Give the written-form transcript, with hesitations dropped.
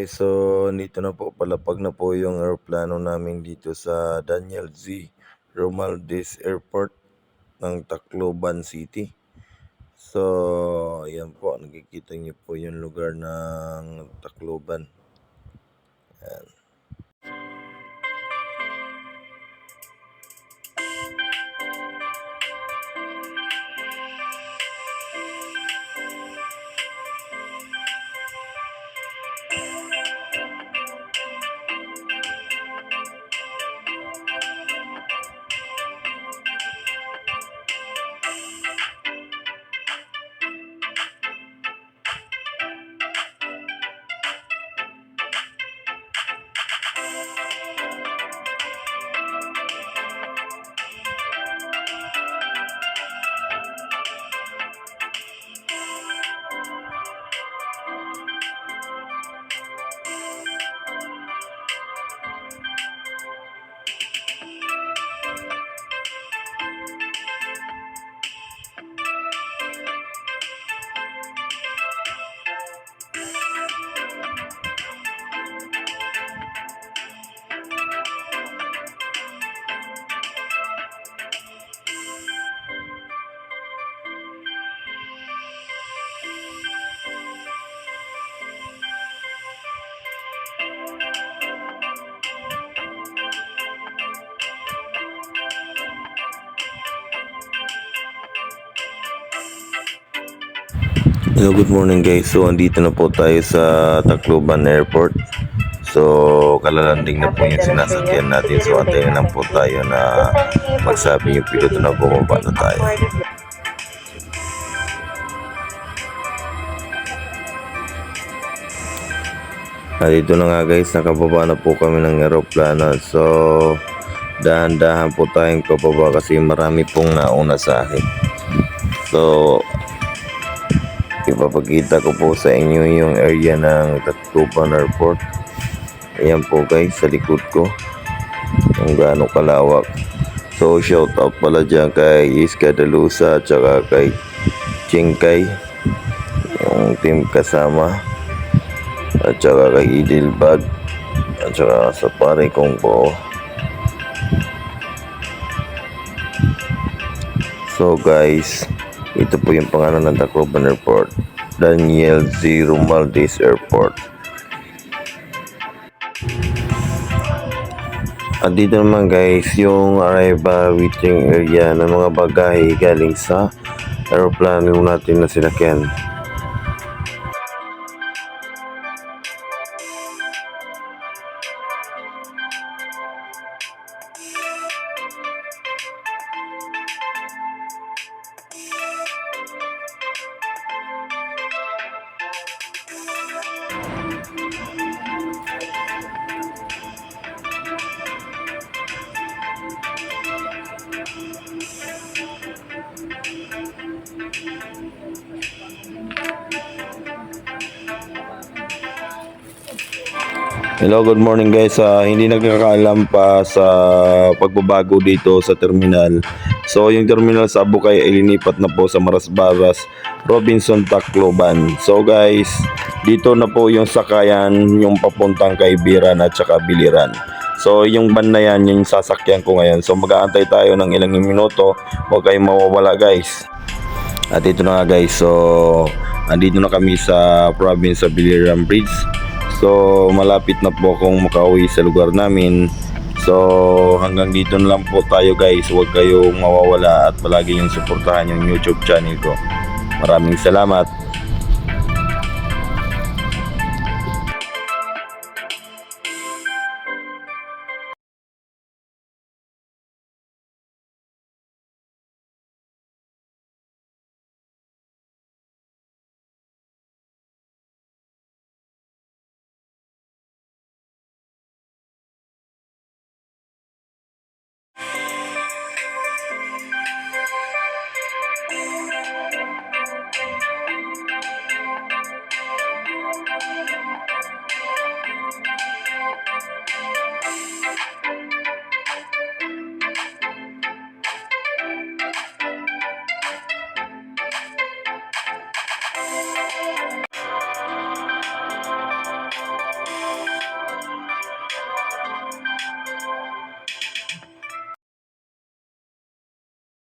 guys, so dito na po, palapag na po yung aeroplano namin dito sa Daniel Z. Romualdez Airport ng Tacloban City. So, ayan po, nakikita niyo po yung lugar ng Tacloban. Ayan. Hello, good morning guys. So, andito na po tayo sa Tacloban Airport. So, kalalanding na po yung sinasakyan natin. So, antayin lang po tayo na magsabi yung piloto na bumaba na tayo. Dito na nga guys, nakababa na po kami ng aeroplano. So, dahan-dahan po tayong pababa kasi marami pong nauna sa akin. So, ipapakita ko po sa inyo yung area ng Tacloban Airport. Ayan po guys, sa likod ko kung gaano kalawak. So shout out pala dyan kay Iska Dalusa at saka kay Chingkay, yung team kasama, at saka kay Idilbag at saka sa pare kong po. So guys, ito po yung pangalan ng Tacloban Airport, Daniel Z. Romualdez Airport. At dito naman guys, yung arrival waiting area ng mga bagahe galing sa aeroplano natin na sinakyan. Hello, good morning guys. Hindi nagkakaalam pa sa pagbabago dito sa terminal. So yung terminal sa Abukay ay linipat na po sa Marasbaras, Robinson, Tacloban. So guys, dito na po yung sakayan, yung papuntang kay Biran at saka Biliran. So yung van na yan, yung sasakyan ko ngayon. So mag-aantay tayo ng ilang minuto. Huwag kayong mawawala guys. At ito na nga guys, so andito na kami sa province sa Biliran Bridge. So malapit na po akong makauwi sa lugar namin. So hanggang dito na lang po tayo guys. Huwag kayong mawawala at palagi yung suportahan yung YouTube channel ko. Maraming salamat.